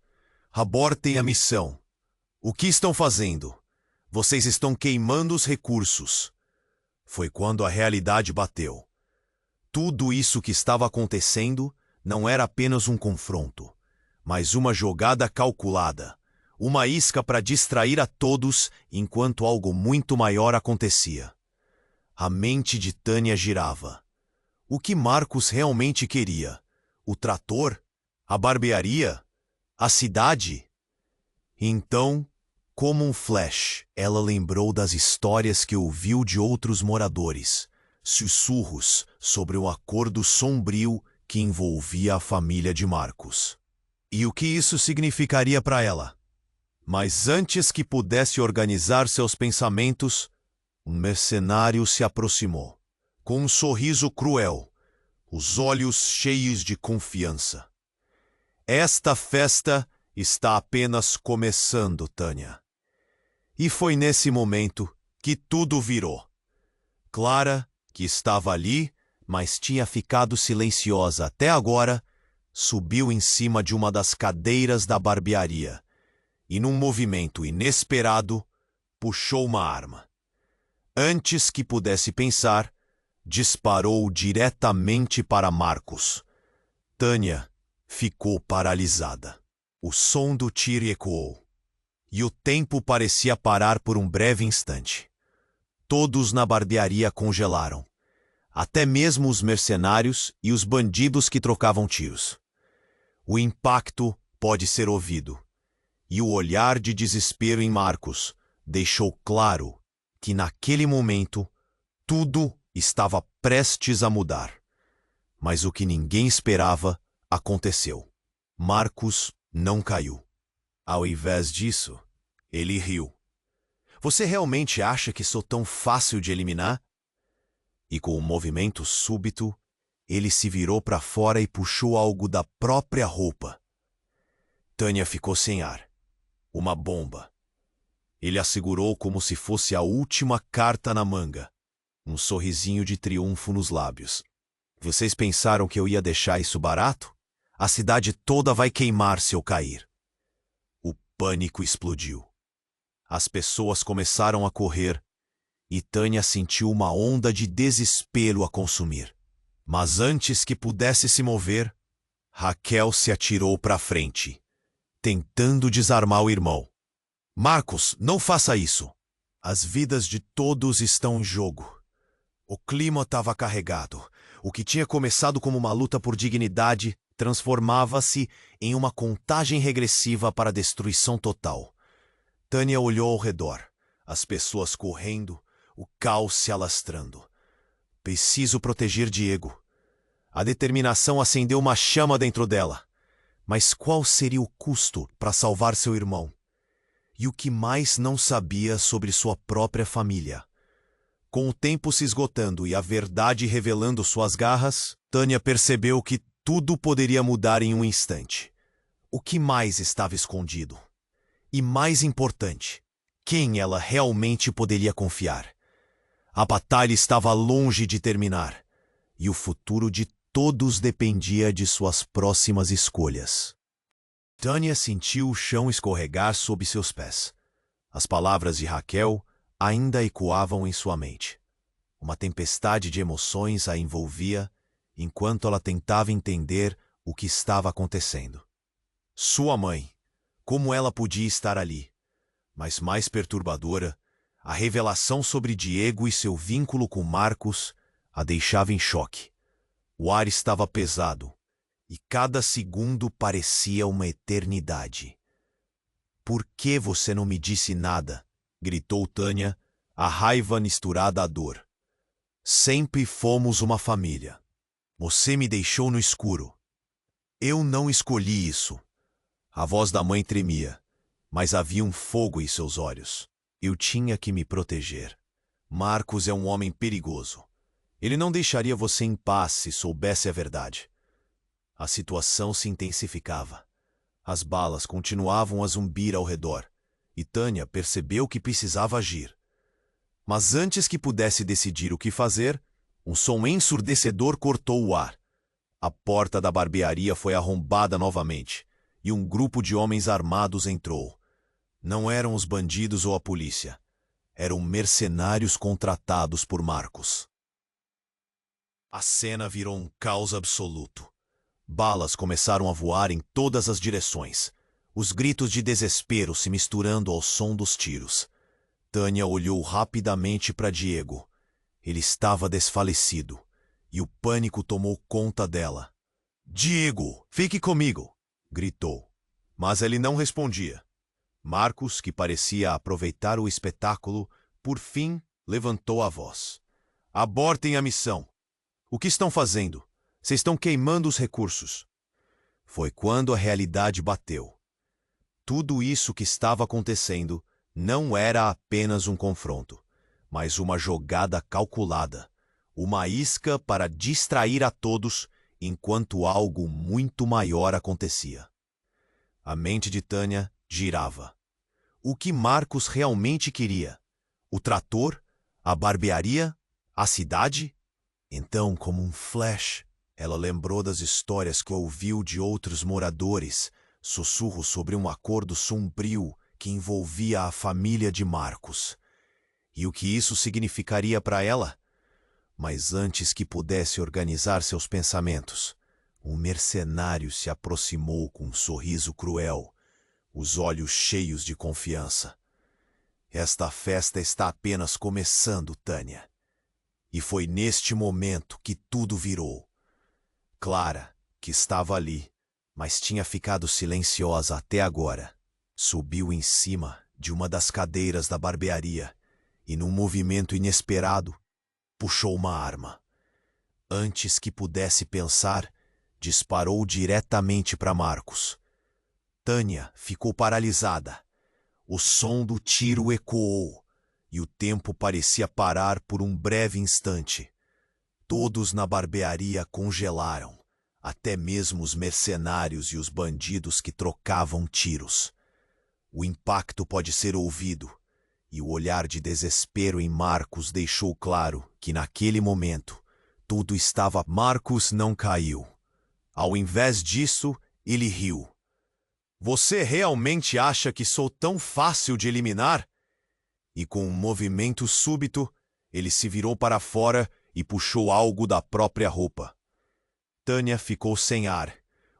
A: Abortem a missão. O que estão fazendo? Vocês estão queimando os recursos. Foi quando a realidade bateu. Tudo isso que estava acontecendo não era apenas um confronto, mas uma jogada calculada, uma isca para distrair a todos enquanto algo muito maior acontecia. A mente de Tânia girava. O que Marcos realmente queria? O trator? A barbearia? A cidade? Então, como um flash, ela lembrou das histórias que ouviu de outros moradores, sussurros sobre um acordo sombrio que envolvia a família de Marcos. E o que isso significaria para ela? Mas antes que pudesse organizar seus pensamentos, um mercenário se aproximou, com um sorriso cruel, os olhos cheios de confiança. Esta festa está apenas começando, Tânia. E foi nesse momento que tudo virou. Clara, que estava ali, mas tinha ficado silenciosa até agora, subiu em cima de uma das cadeiras da barbearia e, num movimento inesperado, puxou uma arma. Antes que pudesse pensar, disparou diretamente para Marcos. Tânia ficou paralisada. O som do tiro ecoou, e o tempo parecia parar por um breve instante. Todos na barbearia congelaram, até mesmo os mercenários e os bandidos que trocavam tiros. O impacto pode ser ouvido, e o olhar de desespero em Marcos deixou claro que naquele momento tudo estava prestes a mudar. Mas o que ninguém esperava aconteceu. Marcos não caiu. Ao invés disso, ele riu. Você realmente acha que sou tão fácil de eliminar? E com um movimento súbito, ele se virou para fora e puxou algo da própria roupa. Tânia ficou sem ar. Uma bomba. Ele a segurou como se fosse a última carta na manga. Um sorrisinho de triunfo nos lábios. Vocês pensaram que eu ia deixar isso barato? A cidade toda vai queimar se eu cair. O pânico explodiu. As pessoas começaram a correr e Tânia sentiu uma onda de desespero a consumir. Mas antes que pudesse se mover, Raquel se atirou para frente, tentando desarmar o irmão. Marcos, não faça isso. As vidas de todos estão em jogo. O clima estava carregado. O que tinha começado como uma luta por dignidade transformava-se em uma contagem regressiva para a destruição total. Tânia olhou ao redor, as pessoas correndo, o caos se alastrando. Preciso proteger Diego. A determinação acendeu uma chama dentro dela. Mas qual seria o custo para salvar seu irmão? E o que mais não sabia sobre sua própria família? Com o tempo se esgotando e a verdade revelando suas garras, Tânia percebeu que tudo poderia mudar em um instante. O que mais estava escondido? E mais importante, quem ela realmente poderia confiar? A batalha estava longe de terminar, e o futuro de todos dependia de suas próximas escolhas. Tânia sentiu o chão escorregar sob seus pés. As palavras de Raquel ainda ecoavam em sua mente. Uma tempestade de emoções a envolvia enquanto ela tentava entender o que estava acontecendo. Sua mãe, como ela podia estar ali? Mas mais perturbadora, a revelação sobre Diego e seu vínculo com Marcos a deixava em choque. O ar estava pesado, e cada segundo parecia uma eternidade. Por que você não me disse nada? Gritou Tânia, a raiva misturada à dor. Sempre fomos uma família. Você me deixou no escuro. Eu não escolhi isso. A voz da mãe tremia, mas havia um fogo em seus olhos. Eu tinha que me proteger. Marcos é um homem perigoso. Ele não deixaria você em paz se soubesse a verdade. A situação se intensificava. As balas continuavam a zumbir ao redor, e Tânia percebeu que precisava agir. Mas antes que pudesse decidir o que fazer, um som ensurdecedor cortou o ar. A porta da barbearia foi arrombada novamente, e um grupo de homens armados entrou. Não eram os bandidos ou a polícia. Eram mercenários contratados por Marcos. A cena virou um caos absoluto. Balas começaram a voar em todas as direções, os gritos de desespero se misturando ao som dos tiros. Tânia olhou rapidamente para Diego. Ele estava desfalecido, e o pânico tomou conta dela. "Diego, fique comigo!" gritou. Mas ele não respondia. Marcos, que parecia aproveitar o espetáculo, por fim levantou a voz. "Abortem a missão. O que estão fazendo? Vocês estão queimando os recursos." Foi quando a realidade bateu. Tudo isso que estava acontecendo não era apenas um confronto, mas uma jogada calculada, uma isca para distrair a todos enquanto algo muito maior acontecia. A mente de Tânia girava. O que Marcos realmente queria? O trator? A barbearia? A cidade? Então, como um flash, ela lembrou das histórias que ouviu de outros moradores, sussurros sobre um acordo sombrio que envolvia a família de Marcos. E o que isso significaria para ela? Mas antes que pudesse organizar seus pensamentos, um mercenário se aproximou com um sorriso cruel, os olhos cheios de confiança. "Esta festa está apenas começando, Tânia." E foi neste momento que tudo virou. Clara, que estava ali, mas tinha ficado silenciosa até agora, subiu em cima de uma das cadeiras da barbearia e, num movimento inesperado, puxou uma arma. Antes que pudesse pensar, disparou diretamente para Marcos. Tânia ficou paralisada. O som do tiro ecoou, e o tempo parecia parar por um breve instante. Todos na barbearia congelaram, até mesmo os mercenários e os bandidos que trocavam tiros. O impacto pode ser ouvido, e o olhar de desespero em Marcos deixou claro que naquele momento tudo estava... Marcos não caiu. Ao invés disso, ele riu. "Você realmente acha que sou tão fácil de eliminar?" E com um movimento súbito, ele se virou para fora e puxou algo da própria roupa. Tânia ficou sem ar.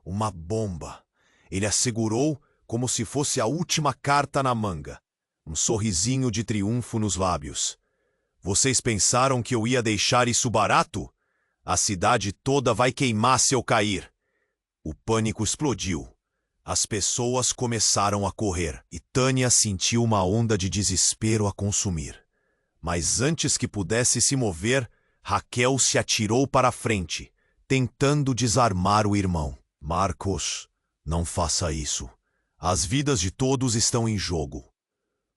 A: Uma bomba. Ele a segurou como se fosse a última carta na manga. Um sorrisinho de triunfo nos lábios. "Vocês pensaram que eu ia deixar isso barato? A cidade toda vai queimar se eu cair." O pânico explodiu. As pessoas começaram a correr e Tânia sentiu uma onda de desespero a consumir. Mas antes que pudesse se mover, Raquel se atirou para a frente, tentando desarmar o irmão. "Marcos, não faça isso. As vidas de todos estão em jogo."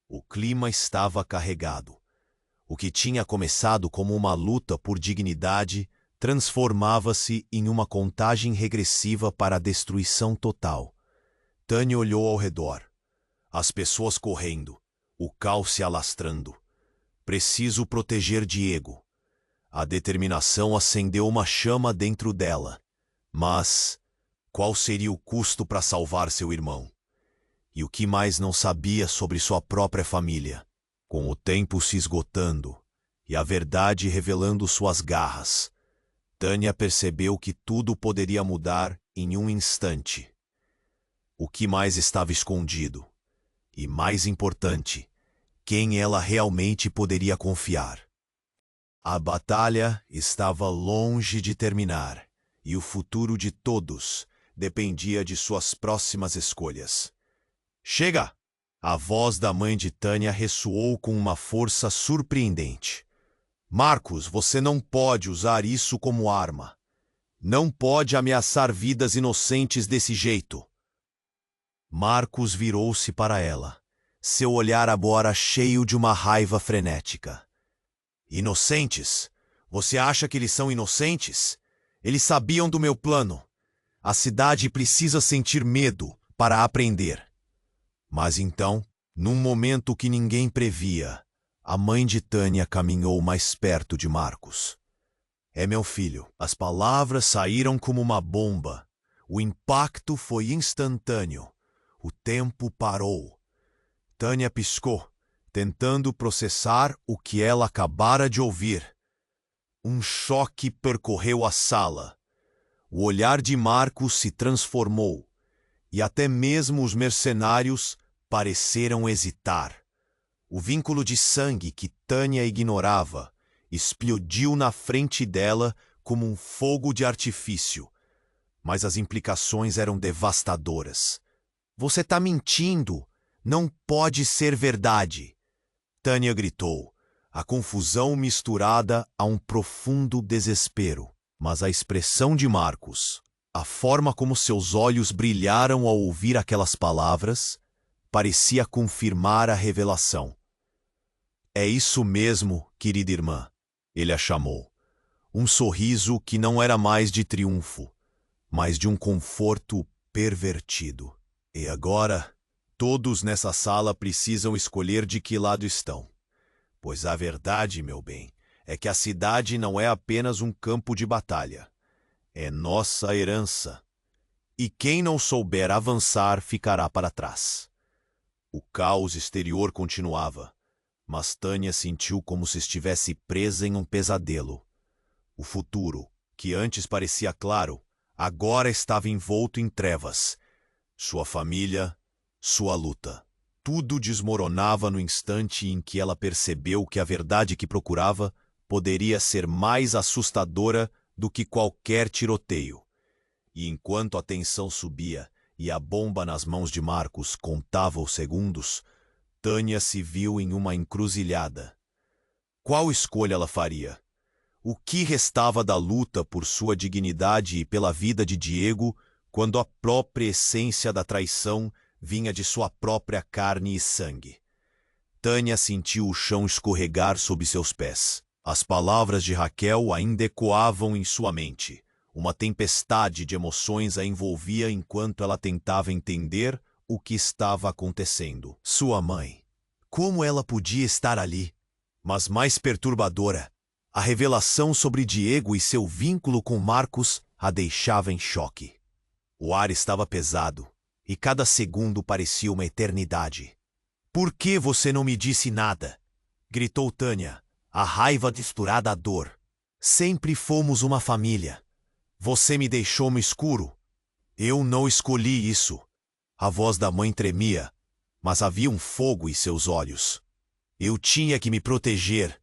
A: O clima estava carregado. O que tinha começado como uma luta por dignidade transformava-se em uma contagem regressiva para a destruição total. Tânia olhou ao redor. As pessoas correndo, o caos se alastrando. Preciso proteger Diego. A determinação acendeu uma chama dentro dela. Mas qual seria o custo para salvar seu irmão? E o que mais não sabia sobre sua própria família? Com o tempo se esgotando e a verdade revelando suas garras, Tânia percebeu que tudo poderia mudar em um instante. O que mais estava escondido? E mais importante, quem ela realmente poderia confiar? A batalha estava longe de terminar, e o futuro de todos dependia de suas próximas escolhas. "Chega!" A voz da mãe de Tânia ressoou com uma força surpreendente. "Marcos, você não pode usar isso como arma. Não pode ameaçar vidas inocentes desse jeito." Marcos virou-se para ela, seu olhar agora cheio de uma raiva frenética. "Inocentes? Você acha que eles são inocentes? Eles sabiam do meu plano. A cidade precisa sentir medo para aprender." Mas então, Num momento que ninguém previa, a mãe de Tânia caminhou mais perto de Marcos. É meu filho. As palavras saíram como uma bomba. O impacto foi instantâneo. O tempo parou. Tânia piscou, tentando processar o que ela acabara de ouvir. Um choque percorreu a sala. O olhar de Marcos se transformou, e até mesmo os mercenários pareceram hesitar. O vínculo de sangue que Tânia ignorava explodiu na frente dela como um fogo de artifício. Mas as implicações eram devastadoras. Você está mentindo! Não pode ser verdade! Tânia gritou, a confusão misturada a um profundo desespero. Mas a expressão de Marcos, a forma como seus olhos brilharam ao ouvir aquelas palavras, parecia confirmar a revelação. É isso mesmo, querida irmã, ele a chamou. Um sorriso que não era mais de triunfo, mas de um conforto pervertido. E agora, todos nessa sala precisam escolher de que lado estão. Pois a verdade, meu bem, é que a cidade não é apenas um campo de batalha. É nossa herança. E quem não souber avançar ficará para trás. O caos exterior continuava, mas Tânia sentiu como se estivesse presa em um pesadelo. O futuro, que antes parecia claro, agora estava envolto em trevas. Sua família, sua luta. Tudo desmoronava no instante em que ela percebeu que a verdade que procurava poderia ser mais assustadora do que qualquer tiroteio. E enquanto a tensão subia e a bomba nas mãos de Marcos contava os segundos, Tânia se viu em uma encruzilhada. Qual escolha ela faria? O que restava da luta por sua dignidade e pela vida de Diego, quando a própria essência da traição vinha de sua própria carne e sangue? Tânia sentiu o chão escorregar sob seus pés. As palavras de Raquel ainda ecoavam em sua mente. Uma tempestade de emoções a envolvia enquanto ela tentava entender o que estava acontecendo. Sua mãe. Como ela podia estar ali? Mas mais perturbadora, a revelação sobre Diego e seu vínculo com Marcos a deixava em choque. O ar estava pesado, e cada segundo parecia uma eternidade. Por que você não me disse nada? Gritou Tânia, a raiva misturada à dor. Sempre fomos uma família. Você me deixou no escuro. Eu não escolhi isso. A voz da mãe tremia, mas havia um fogo em seus olhos. Eu tinha que me proteger.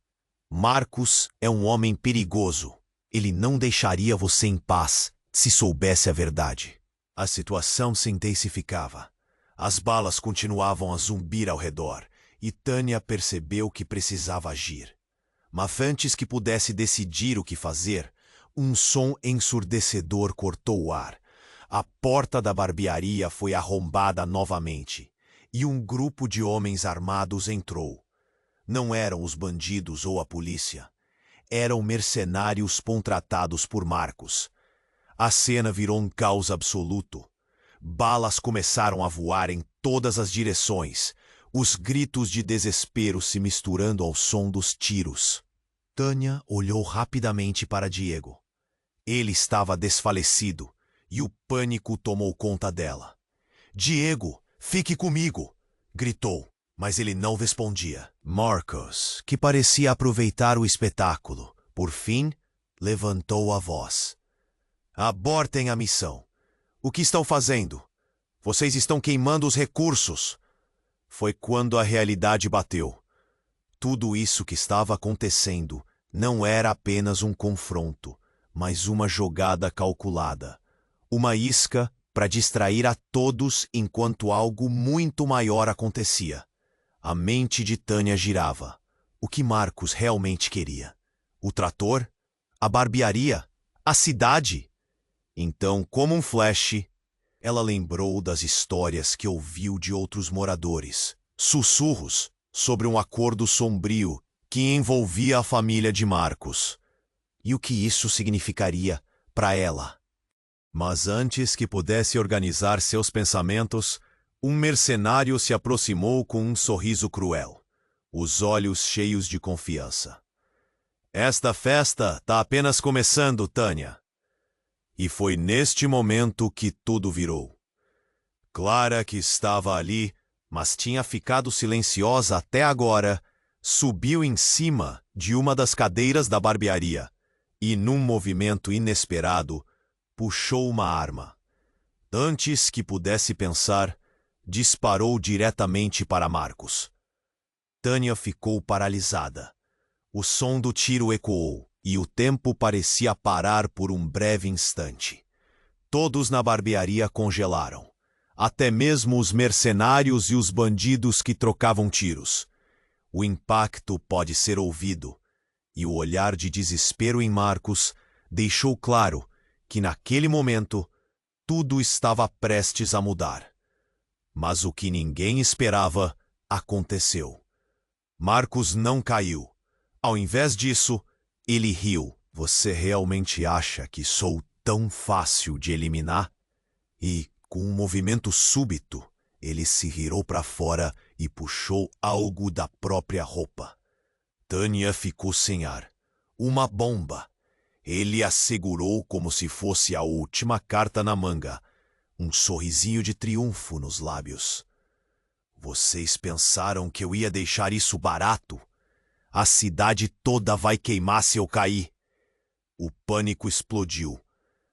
A: Marcos é um homem perigoso. Ele não deixaria você em paz se soubesse a verdade. A situação se intensificava. As balas continuavam a zumbir ao redor, e Tânia percebeu que precisava agir. Mas antes que pudesse decidir o que fazer, um som ensurdecedor cortou o ar. A porta da barbearia foi arrombada novamente, e um grupo de homens armados entrou. Não eram os bandidos ou a polícia. Eram mercenários contratados por Marcos. A cena virou um caos absoluto. Balas começaram a voar em todas as direções, os gritos de desespero se misturando ao som dos tiros. Tânia olhou rapidamente para Diego. Ele estava desfalecido, e o pânico tomou conta dela. Diego, fique comigo! Gritou, mas ele não respondia. Marcos, que parecia aproveitar o espetáculo, por fim, levantou a voz. Abortem a missão. O que estão fazendo? Vocês estão queimando os recursos. Foi quando a realidade bateu. Tudo isso que estava acontecendo não era apenas um confronto, mas uma jogada calculada. Uma isca para distrair a todos enquanto algo muito maior acontecia. A mente de Tânia girava. O que Marcos realmente queria? O trator? A barbearia? A cidade? Então, como um flash, ela lembrou das histórias que ouviu de outros moradores. Sussurros sobre um acordo sombrio que envolvia a família de Marcos. E o que isso significaria para ela? Mas antes que pudesse organizar seus pensamentos, Um mercenário se aproximou com um sorriso cruel, os olhos cheios de confiança. Esta festa está apenas começando, Tânia. E foi neste momento que tudo virou. Clara, que estava ali, mas tinha ficado silenciosa até agora, subiu em cima de uma das cadeiras da barbearia e, num movimento inesperado, puxou uma arma. Antes que pudesse pensar, disparou diretamente para Marcos. Tânia ficou paralisada. O som do tiro ecoou e o tempo parecia parar por um breve instante. Todos na barbearia congelaram. Até mesmo os mercenários e os bandidos que trocavam tiros. O impacto pode ser ouvido, e o olhar de desespero em Marcos deixou claro que naquele momento tudo estava prestes a mudar. Mas o que ninguém esperava aconteceu. Marcos não caiu. Ao invés disso, ele riu. Você realmente acha que sou tão fácil de eliminar? E, com um movimento súbito, ele se virou para fora e puxou algo da própria roupa. Tânia ficou sem ar. Uma bomba. Ele a segurou como se fosse a última carta na manga. Um sorrisinho de triunfo nos lábios. Vocês pensaram que eu ia deixar isso barato? A cidade toda vai queimar se eu cair. O pânico explodiu.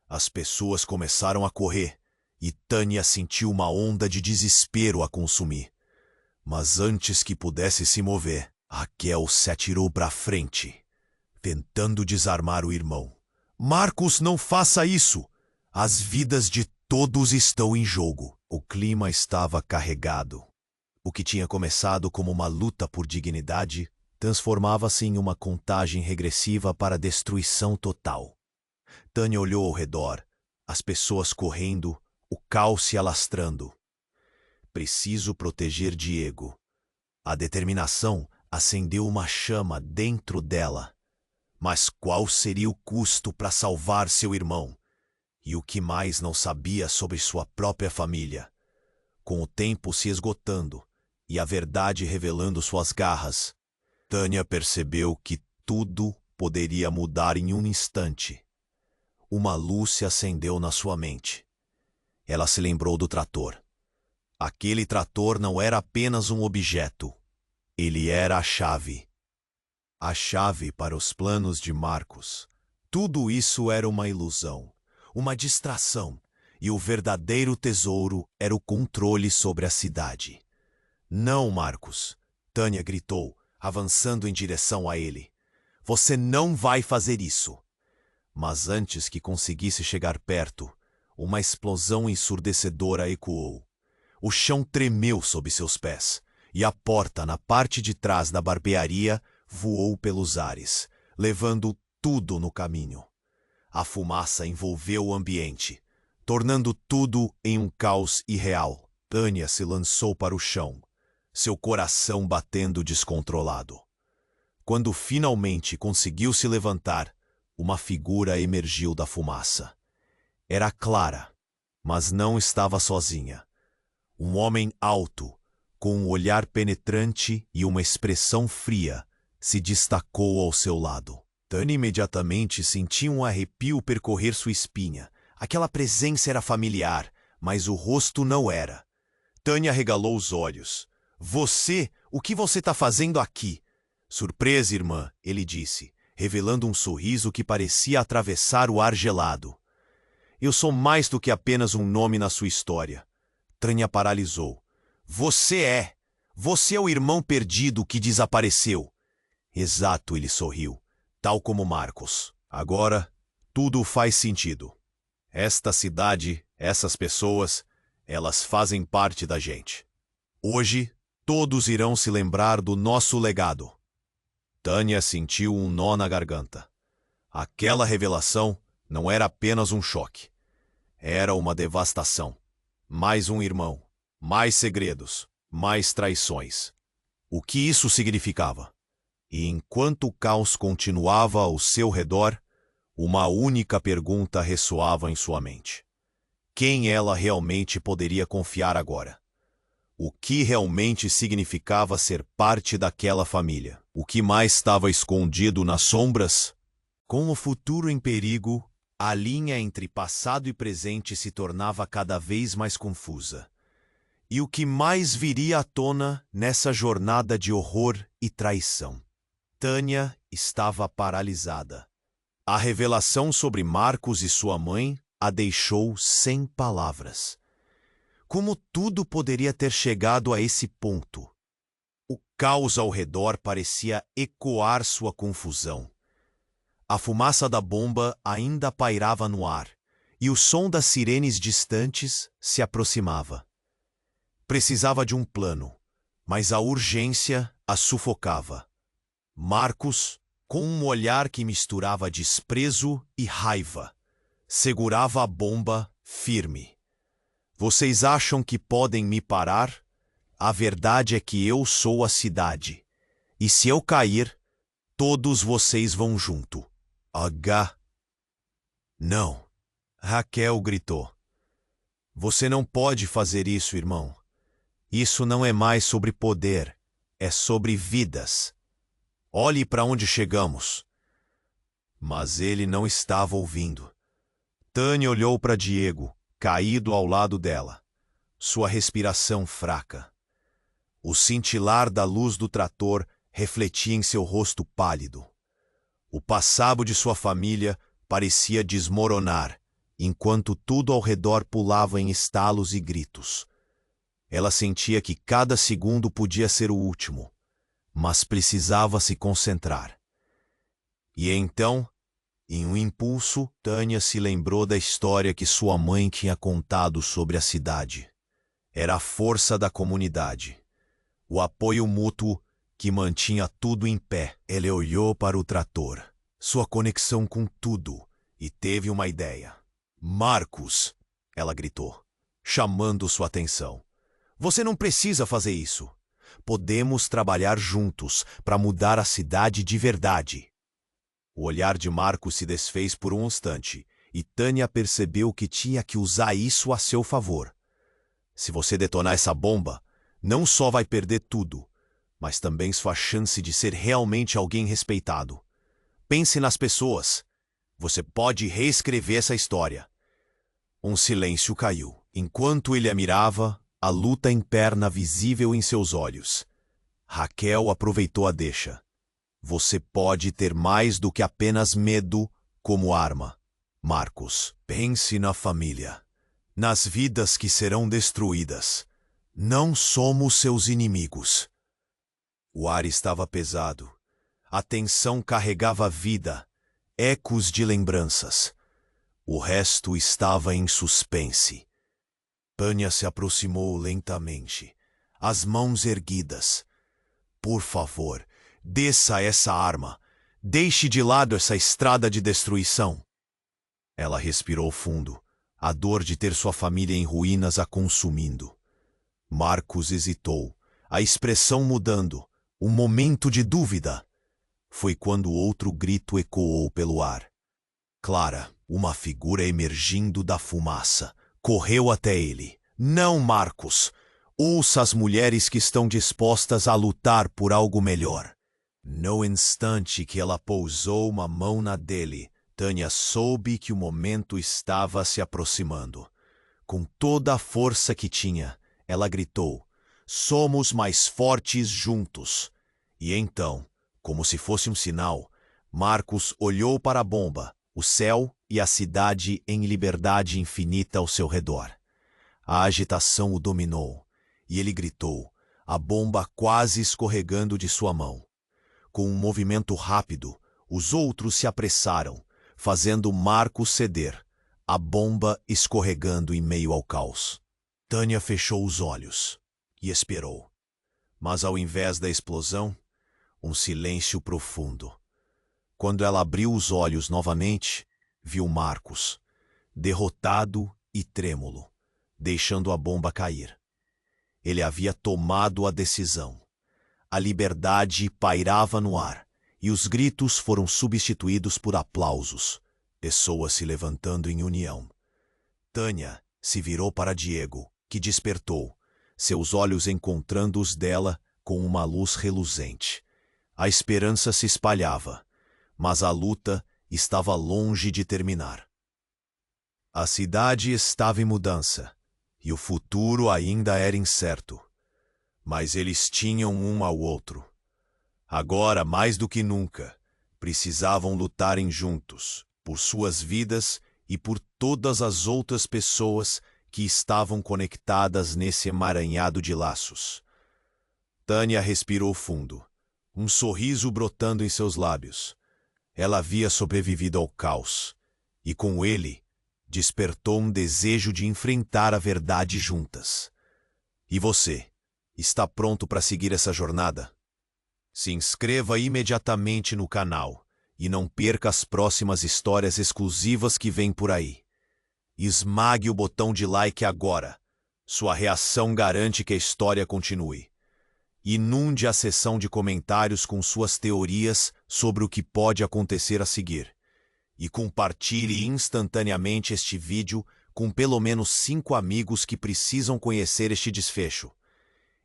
A: As pessoas começaram a correr. E Tânia sentiu uma onda de desespero a consumir. Mas antes que pudesse se mover, Raquel se atirou para frente, tentando desarmar o irmão. Marcos, não faça isso! As vidas de todos estão em jogo. O clima estava carregado. O que tinha começado como uma luta por dignidade transformava-se em uma contagem regressiva para a destruição total. Tânia olhou ao redor, as pessoas correndo, o caos se alastrando. Preciso proteger Diego. A determinação acendeu uma chama dentro dela. Mas qual seria o custo para salvar seu irmão? E o que mais não sabia sobre sua própria família? Com o tempo se esgotando e a verdade revelando suas garras, Tânia percebeu que tudo poderia mudar em um instante. Uma luz se acendeu na sua mente. Ela se lembrou do trator. Aquele trator não era apenas um objeto. Ele era a chave. A chave para os planos de Marcos. Tudo isso era uma ilusão, uma distração, e o verdadeiro tesouro era o controle sobre a cidade. Não, Marcos, Tânia gritou, avançando em direção a ele. Você não vai fazer isso. Mas antes que conseguisse chegar perto, uma explosão ensurdecedora ecoou. O chão tremeu sob seus pés, e a porta na parte de trás da barbearia voou pelos ares, levando tudo no caminho. A fumaça envolveu o ambiente, tornando tudo em um caos irreal. Tânia se lançou para o chão, seu coração batendo descontrolado. Quando finalmente conseguiu se levantar, uma figura emergiu da fumaça. Era Clara, mas não estava sozinha. Um homem alto, com um olhar penetrante e uma expressão fria, se destacou ao seu lado. Tânia imediatamente sentiu um arrepio percorrer sua espinha. Aquela presença era familiar, mas o rosto não era. Tânia arregalou os olhos. O que você está fazendo aqui? Surpresa, irmã, ele disse, revelando um sorriso que parecia atravessar o ar gelado. Eu sou mais do que apenas um nome na sua história. Tânia paralisou. Você é o irmão perdido que desapareceu. Exato, ele sorriu, tal como Marcos. Agora, tudo faz sentido. Esta cidade, essas pessoas, elas fazem parte da gente. Hoje, todos irão se lembrar do nosso legado. Tânia sentiu um nó na garganta. Aquela revelação não era apenas um choque. Era uma devastação. Mais um irmão, mais segredos, mais traições. O que isso significava? E enquanto o caos continuava ao seu redor, uma única pergunta ressoava em sua mente. Quem ela realmente poderia confiar agora? O que realmente significava ser parte daquela família? O que mais estava escondido nas sombras? Com o futuro em perigo, a linha entre passado e presente se tornava cada vez mais confusa. E o que mais viria à tona nessa jornada de horror e traição? Tânia estava paralisada. A revelação sobre Marcos e sua mãe a deixou sem palavras. Como tudo poderia ter chegado a esse ponto? O caos ao redor parecia ecoar sua confusão. A fumaça da bomba ainda pairava no ar, e o som das sirenes distantes se aproximava. Precisava de um plano, mas a urgência a sufocava. Marcos, com um olhar que misturava desprezo e raiva, segurava a bomba firme. Vocês acham que podem me parar? A verdade é que eu sou a cidade. E se eu cair, todos vocês vão junto. Não. Raquel gritou. Você não pode fazer isso, irmão. Isso não é mais sobre poder, é sobre vidas. Olhe para onde chegamos. Mas ele não estava ouvindo. Tânia olhou para Diego, caído ao lado dela. Sua respiração fraca. O cintilar da luz do trator refletia em seu rosto pálido. O passado de sua família parecia desmoronar, enquanto tudo ao redor pulava em estalos e gritos. Ela sentia que cada segundo podia ser o último, mas precisava se concentrar. E então, em um impulso, Tânia se lembrou da história que sua mãe tinha contado sobre a cidade. Era a força da comunidade, o apoio mútuo que mantinha tudo em pé. Ela olhou para o trator, sua conexão com tudo, e teve uma ideia. Marcos, ela gritou, chamando sua atenção. Você não precisa fazer isso. Podemos trabalhar juntos para mudar a cidade de verdade. O olhar de Marcos se desfez por um instante, e Tânia percebeu que tinha que usar isso a seu favor. Se você detonar essa bomba, não só vai perder tudo, mas também sua chance de ser realmente alguém respeitado. Pense nas pessoas. Você pode reescrever essa história. Um silêncio caiu. Enquanto ele a mirava, a luta interna visível em seus olhos. Raquel aproveitou a deixa. Você pode ter mais do que apenas medo como arma. Marcos, pense na família, nas vidas que serão destruídas. Não somos seus inimigos. O ar estava pesado. A tensão carregava vida, ecos de lembranças. O resto estava em suspense. Tânia se aproximou lentamente, as mãos erguidas. Por favor, desça essa arma. Deixe de lado essa estrada de destruição. Ela respirou fundo, a dor de ter sua família em ruínas a consumindo. Marcos hesitou, a expressão mudando, um momento de dúvida. Foi quando outro grito ecoou pelo ar. Clara, uma figura emergindo da fumaça, correu até ele. Não, Marcos. Ouça as mulheres que estão dispostas a lutar por algo melhor. No instante que ela pousou uma mão na dele, Tânia soube que o momento estava se aproximando. Com toda a força que tinha, ela gritou, somos mais fortes juntos. E então, como se fosse um sinal, Marcos olhou para a bomba, o céu e a cidade em liberdade infinita ao seu redor. A agitação o dominou, e ele gritou, a bomba quase escorregando de sua mão. Com um movimento rápido, os outros se apressaram, fazendo Marcos ceder, a bomba escorregando em meio ao caos. Tânia fechou os olhos e esperou. Mas ao invés da explosão, um silêncio profundo. Quando ela abriu os olhos novamente, viu Marcos, derrotado e trêmulo, deixando a bomba cair. Ele havia tomado a decisão. A liberdade pairava no ar, e os gritos foram substituídos por aplausos, pessoas se levantando em união. Tânia se virou para Diego, que despertou, seus olhos encontrando os dela com uma luz reluzente. A esperança se espalhava, mas a luta estava longe de terminar. A cidade estava em mudança, e o futuro ainda era incerto. Mas eles tinham um ao outro. Agora, mais do que nunca, precisavam lutarem juntos, por suas vidas e por todas as outras pessoas que estavam conectadas nesse emaranhado de laços. Tânia respirou fundo, um sorriso brotando em seus lábios. Ela havia sobrevivido ao caos, e com ele despertou um desejo de enfrentar a verdade juntas. E você, está pronto para seguir essa jornada? Se inscreva imediatamente no canal e não perca as próximas histórias exclusivas que vêm por aí. Esmague o botão de like agora. Sua reação garante que a história continue. Inunde a seção de comentários com suas teorias sobre o que pode acontecer a seguir. E compartilhe instantaneamente este vídeo com pelo menos 5 amigos que precisam conhecer este desfecho.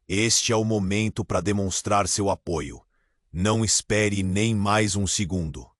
A: Este é o momento para demonstrar seu apoio. Não espere nem mais um segundo.